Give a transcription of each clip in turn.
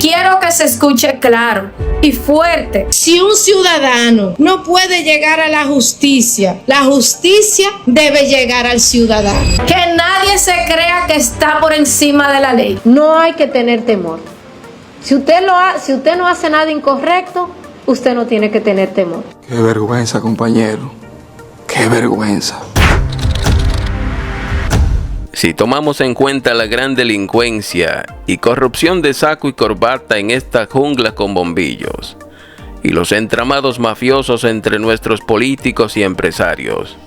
Quiero que se escuche claro y fuerte. Si un ciudadano no puede llegar a la justicia debe llegar al ciudadano. Que nadie se crea que está por encima de la ley. No hay que tener temor. Si usted no hace nada incorrecto, usted no tiene que tener temor. Qué vergüenza, compañero. Qué vergüenza. Si tomamos en cuenta la gran delincuencia y corrupción de saco y corbata en esta jungla con bombillos, y los entramados mafiosos entre nuestros políticos y empresarios,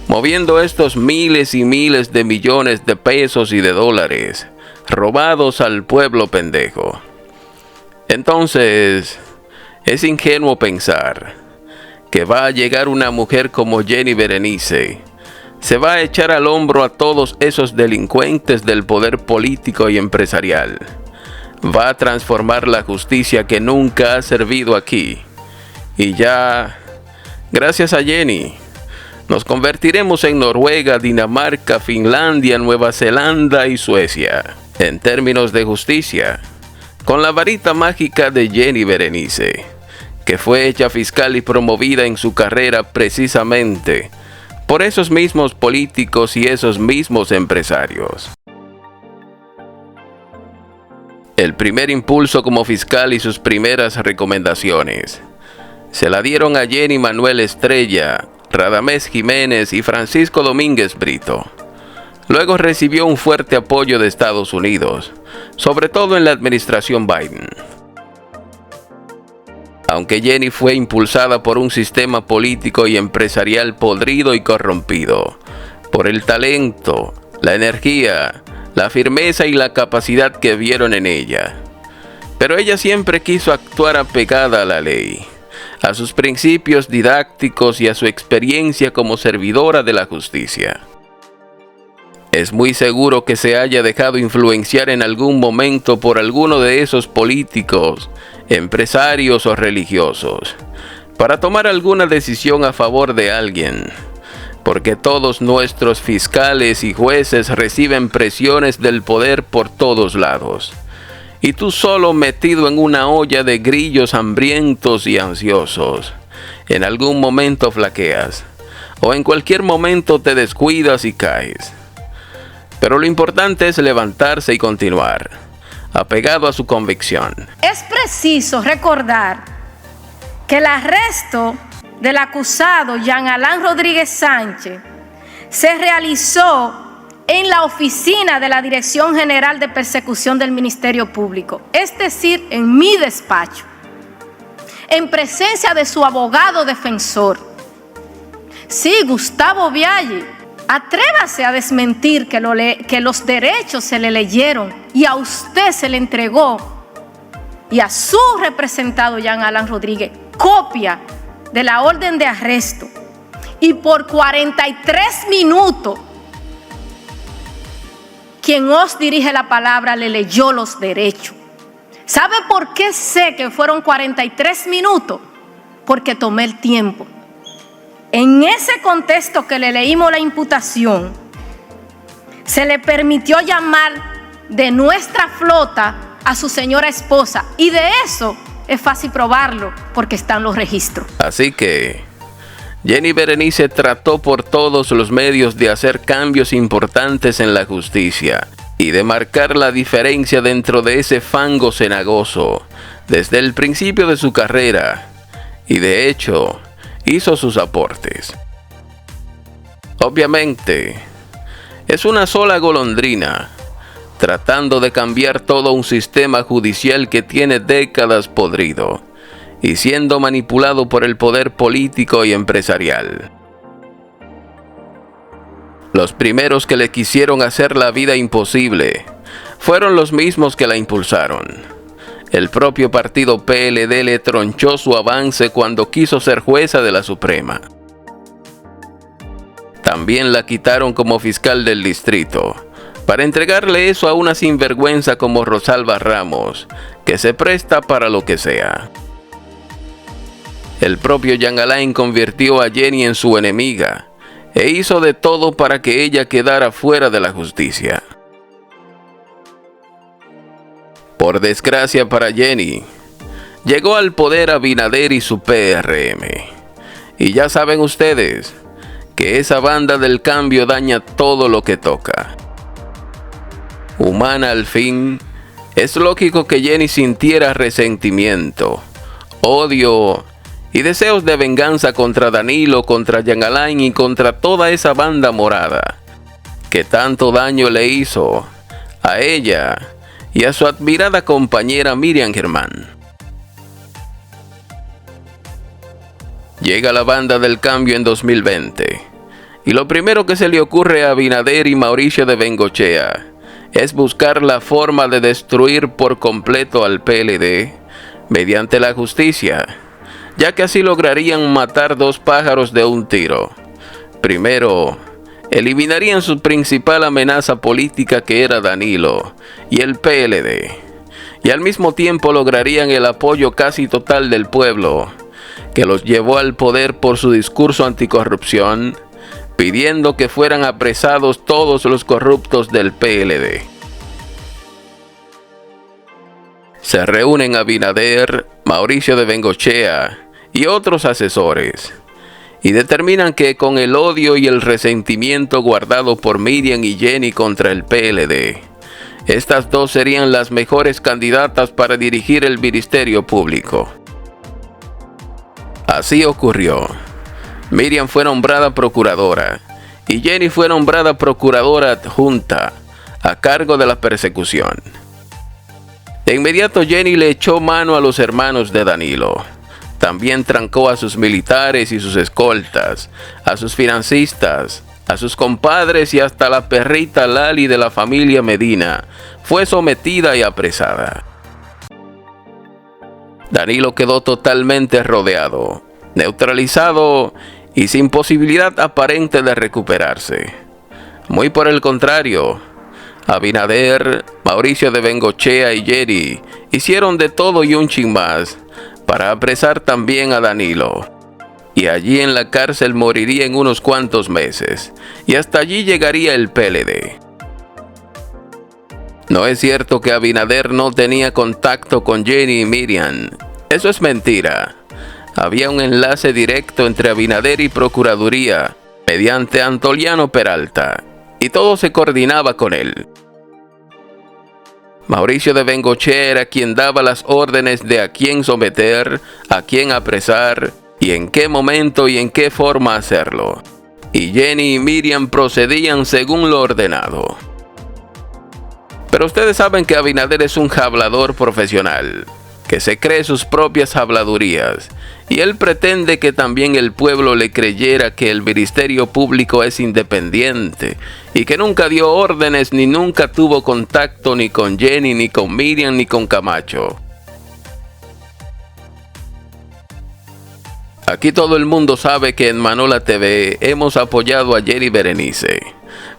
moviendo estos miles y miles de millones de pesos y de dólares, robados al pueblo pendejo, entonces es ingenuo pensar que va a llegar una mujer como Jenny Berenice, se va a echar al hombro a todos esos delincuentes del poder político y empresarial. Va a transformar la justicia que nunca ha servido aquí. Y ya, gracias a Jenny, nos convertiremos en Noruega, Dinamarca, Finlandia, Nueva Zelanda y Suecia, en términos de justicia, con la varita mágica de Jenny Berenice, que fue hecha fiscal y promovida en su carrera precisamente por esos mismos políticos y esos mismos empresarios. El primer impulso como fiscal y sus primeras recomendaciones se la dieron a Jenny Manuel Estrella, Radamés Jiménez y Francisco Domínguez Brito. Luego recibió un fuerte apoyo de Estados Unidos, sobre todo en la administración Biden. Aunque Jenny fue impulsada por un sistema político y empresarial podrido y corrompido, por el talento, la energía, la firmeza y la capacidad que vieron en ella. Pero ella siempre quiso actuar apegada a la ley, a sus principios didácticos y a su experiencia como servidora de la justicia. Es muy seguro que se haya dejado influenciar en algún momento por alguno de esos políticos, empresarios o religiosos, para tomar alguna decisión a favor de alguien, porque todos nuestros fiscales y jueces reciben presiones del poder por todos lados, y tú solo metido en una olla de grillos hambrientos y ansiosos, en algún momento flaqueas, o en cualquier momento te descuidas y caes. Pero lo importante es levantarse y continuar, apegado a su convicción. Es preciso recordar que el arresto del acusado Jean Alain Rodríguez Sánchez se realizó en la oficina de la Dirección General de Persecución del Ministerio Público, es decir, en mi despacho, en presencia de su abogado defensor. Sí, Gustavo Viaggi. Atrévase a desmentir que los derechos se le leyeron y a usted se le entregó y a su representado Jean Alain Rodríguez copia de la orden de arresto, y por 43 minutos quien os dirige la palabra le leyó los derechos. ¿Sabe por qué sé que fueron 43 minutos? Porque tomé el tiempo. En ese contexto que le leímos la imputación, se le permitió llamar de nuestra flota a su señora esposa, y de eso es fácil probarlo porque están los registros. Así que Jenny Berenice trató por todos los medios de hacer cambios importantes en la justicia y de marcar la diferencia dentro de ese fango cenagoso desde el principio de su carrera, y de hecho hizo sus aportes. Obviamente, es una sola golondrina, tratando de cambiar todo un sistema judicial que tiene décadas podrido y siendo manipulado por el poder político y empresarial. Los primeros que le quisieron hacer la vida imposible fueron los mismos que la impulsaron. El propio partido PLD le tronchó su avance cuando quiso ser jueza de la Suprema. También la quitaron como fiscal del distrito, para entregarle eso a una sinvergüenza como Rosalba Ramos, que se presta para lo que sea. El propio Jean Alain convirtió a Jenny en su enemiga, e hizo de todo para que ella quedara fuera de la justicia. Por desgracia para Jenny, llegó al poder Abinader y su PRM. Y ya saben ustedes que esa banda del cambio daña todo lo que toca. Humana al fin, es lógico que Jenny sintiera resentimiento, odio y deseos de venganza contra Danilo, contra Jean Alain y contra toda esa banda morada que tanto daño le hizo a ella y a su admirada compañera Miriam Germán. Llega la banda del cambio en 2020 y lo primero que se le ocurre a Abinader y Mauricio de Bengochea es buscar la forma de destruir por completo al PLD mediante la justicia, ya que así lograrían matar dos pájaros de un tiro. Primero, eliminarían su principal amenaza política, que era Danilo y el PLD, y al mismo tiempo lograrían el apoyo casi total del pueblo, que los llevó al poder por su discurso anticorrupción, pidiendo que fueran apresados todos los corruptos del PLD. Se reúnen Abinader, Mauricio de Bengochea y otros asesores, y determinan que con el odio y el resentimiento guardado por Miriam y Jenny contra el PLD, estas dos serían las mejores candidatas para dirigir el Ministerio Público. Así ocurrió. Miriam fue nombrada procuradora y Jenny fue nombrada procuradora adjunta a cargo de la persecución. De inmediato Jenny le echó mano a los hermanos de Danilo. También trancó a sus militares y sus escoltas, a sus financistas, a sus compadres y hasta la perrita Lali de la familia Medina fue sometida y apresada. Danilo quedó totalmente rodeado, neutralizado y sin posibilidad aparente de recuperarse. Muy por el contrario, Abinader, Mauricio de Bengochea y Jenny hicieron de todo y un chin más para apresar también a Danilo. Y allí en la cárcel moriría en unos cuantos meses, y hasta allí llegaría el PLD. No es cierto que Abinader no tenía contacto con Jenny y Miriam. Eso es mentira. Había un enlace directo entre Abinader y Procuraduría, mediante Antoliano Peralta, y todo se coordinaba con él. Mauricio de Bengochea era quien daba las órdenes de a quién someter, a quién apresar, y en qué momento y en qué forma hacerlo. Y Jenny y Miriam procedían según lo ordenado. Pero ustedes saben que Abinader es un hablador profesional, que se cree sus propias habladurías, y él pretende que también el pueblo le creyera que el Ministerio Público es independiente, y que nunca dio órdenes ni nunca tuvo contacto ni con Jenny, ni con Miriam, ni con Camacho. Aquí todo el mundo sabe que en Manola TV hemos apoyado a Jenny Berenice,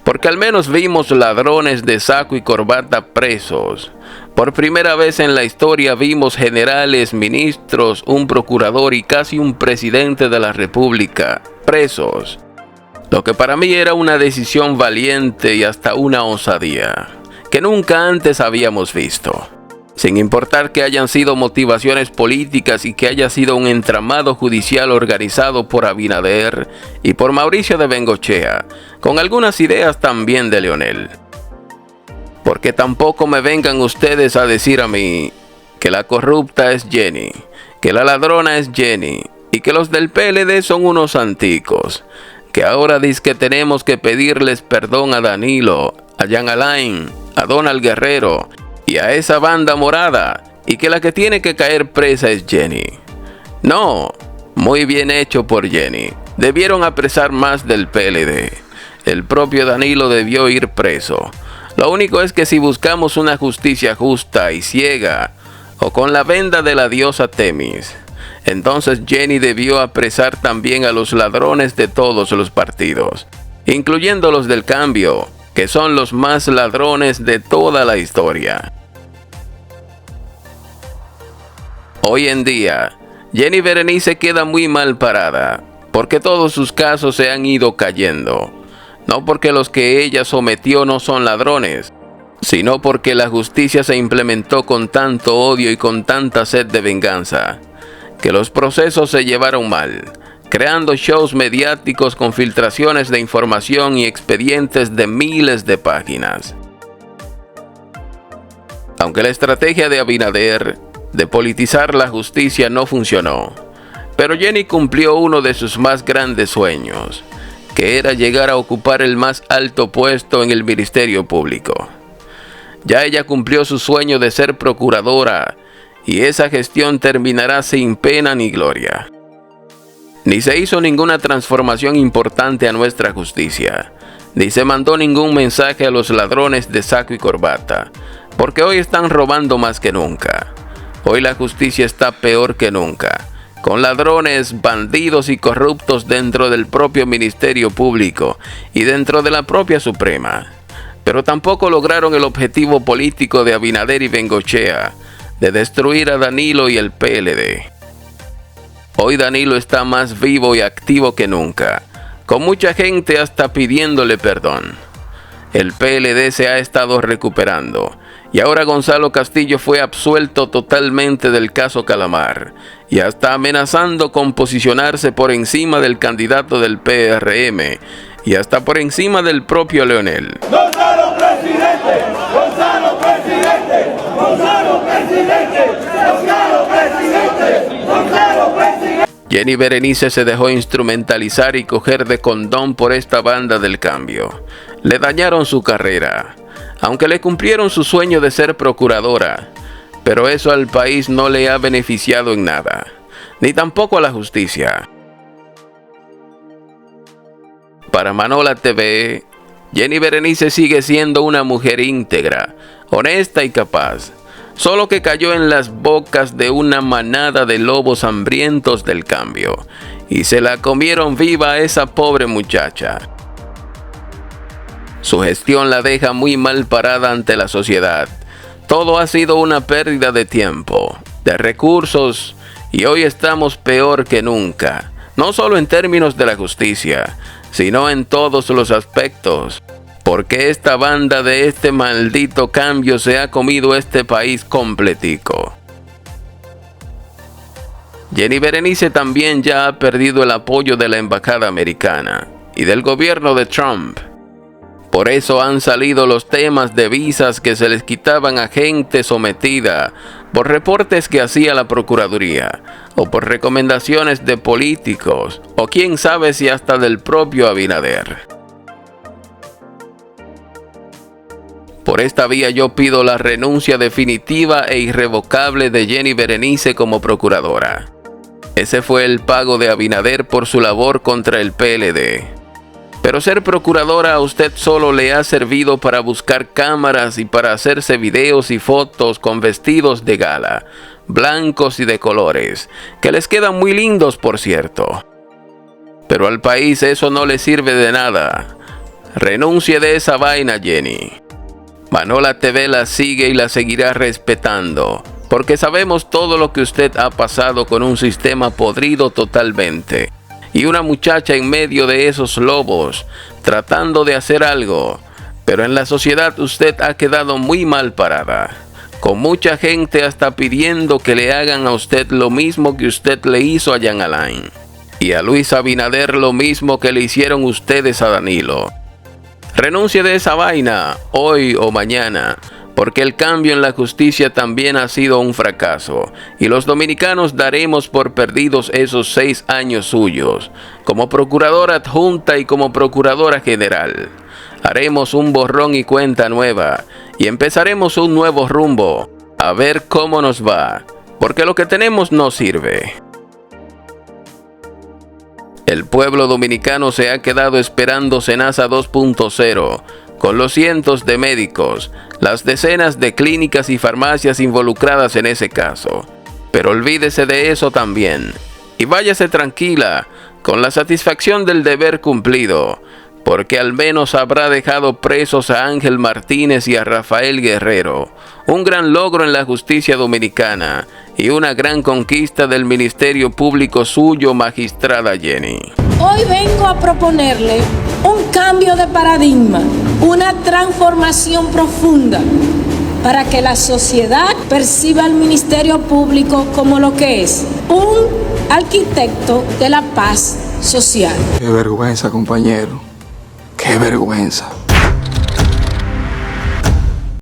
porque al menos vimos ladrones de saco y corbata presos. Por primera vez en la historia vimos generales, ministros, un procurador y casi un presidente de la República presos. Lo que para mí era una decisión valiente y hasta una osadía, que nunca antes habíamos visto. Sin importar que hayan sido motivaciones políticas y que haya sido un entramado judicial organizado por Abinader y por Mauricio de Bengochea, con algunas ideas también de Leonel. Porque tampoco me vengan ustedes a decir a mí que la corrupta es Jenny, que la ladrona es Jenny y que los del PLD son unos santicos, que ahora dizque tenemos que pedirles perdón a Danilo, a Jean Alain, a Donald Guerrero y a esa banda morada, y que la que tiene que caer presa es Jenny. No, muy bien hecho por Jenny. Debieron apresar más del PLD. El propio Danilo debió ir preso. Lo único es que si buscamos una justicia justa y ciega, o con la venda de la diosa Temis, entonces Jenny debió apresar también a los ladrones de todos los partidos, incluyendo los del cambio, que son los más ladrones de toda la historia. Hoy en día, Jenny Berenice queda muy mal parada, porque todos sus casos se han ido cayendo. No porque los que ella sometió no son ladrones, sino porque la justicia se implementó con tanto odio y con tanta sed de venganza, que los procesos se llevaron mal, creando shows mediáticos con filtraciones de información y expedientes de miles de páginas. Aunque la estrategia de Abinader de politizar la justicia no funcionó, pero Jenny cumplió uno de sus más grandes sueños, que era llegar a ocupar el más alto puesto en el Ministerio Público. Ya ella cumplió su sueño de ser procuradora y esa gestión terminará sin pena ni gloria. Ni se hizo ninguna transformación importante a nuestra justicia, ni se mandó ningún mensaje a los ladrones de saco y corbata, porque hoy están robando más que nunca. Hoy la justicia está peor que nunca, con ladrones, bandidos y corruptos dentro del propio Ministerio Público y dentro de la propia Suprema. Pero tampoco lograron el objetivo político de Abinader y Bengochea, de destruir a Danilo y el PLD. Hoy Danilo está más vivo y activo que nunca, con mucha gente hasta pidiéndole perdón. El PLD se ha estado recuperando y ahora Gonzalo Castillo fue absuelto totalmente del caso Calamar y hasta amenazando con posicionarse por encima del candidato del PRM y hasta por encima del propio Leonel. ¡Gonzalo presidente! ¡Gonzalo presidente! ¡Gonzalo presidente! ¡Gonzalo presidente! ¡Gonzalo presidente! Jenny Berenice se dejó instrumentalizar y coger de condón por esta banda del cambio. Le dañaron su carrera, aunque le cumplieron su sueño de ser procuradora, pero eso al país no le ha beneficiado en nada, ni tampoco a la justicia. Para Manola TV, Jenny Berenice sigue siendo una mujer íntegra, honesta y capaz, solo que cayó en las bocas de una manada de lobos hambrientos del cambio, y se la comieron viva a esa pobre muchacha. Su gestión la deja muy mal parada ante la sociedad. Todo ha sido una pérdida de tiempo, de recursos, y hoy estamos peor que nunca, no solo en términos de la justicia, sino en todos los aspectos, porque esta banda de este maldito cambio se ha comido este país completico. Jenny Berenice también ya ha perdido el apoyo de la embajada americana y del gobierno de Trump. Por eso han salido los temas de visas que se les quitaban a gente sometida por reportes que hacía la Procuraduría o por recomendaciones de políticos o quién sabe si hasta del propio Abinader. Por esta vía yo pido la renuncia definitiva e irrevocable de Jenny Berenice como procuradora. Ese fue el pago de Abinader por su labor contra el PLD. Pero ser procuradora a usted solo le ha servido para buscar cámaras y para hacerse videos y fotos con vestidos de gala, blancos y de colores, que les quedan muy lindos por cierto. Pero al país eso no le sirve de nada. Renuncie de esa vaina, Jenny. Manola TV la sigue y la seguirá respetando, porque sabemos todo lo que usted ha pasado con un sistema podrido totalmente. Y una muchacha en medio de esos lobos, tratando de hacer algo, pero en la sociedad usted ha quedado muy mal parada, con mucha gente hasta pidiendo que le hagan a usted lo mismo que usted le hizo a Jean Alain, y a Luis Abinader lo mismo que le hicieron ustedes a Danilo. Renuncie de esa vaina, hoy o mañana, porque el cambio en la justicia también ha sido un fracaso, y los dominicanos daremos por perdidos esos 6 años suyos, como procuradora adjunta y como procuradora general. Haremos un borrón y cuenta nueva, y empezaremos un nuevo rumbo, a ver cómo nos va, porque lo que tenemos no sirve. El pueblo dominicano se ha quedado esperando Senasa 2.0, con los cientos de médicos, las decenas de clínicas y farmacias involucradas en ese caso. Pero olvídese de eso también, y váyase tranquila, con la satisfacción del deber cumplido, porque al menos habrá dejado presos a Ángel Martínez y a Rafael Guerrero, un gran logro en la justicia dominicana, y una gran conquista del Ministerio Público suyo, magistrada Jenny. Hoy vengo a proponerle un cambio de paradigma, una transformación profunda para que la sociedad perciba al Ministerio Público como lo que es, un arquitecto de la paz social. Qué vergüenza, compañero. Qué vergüenza.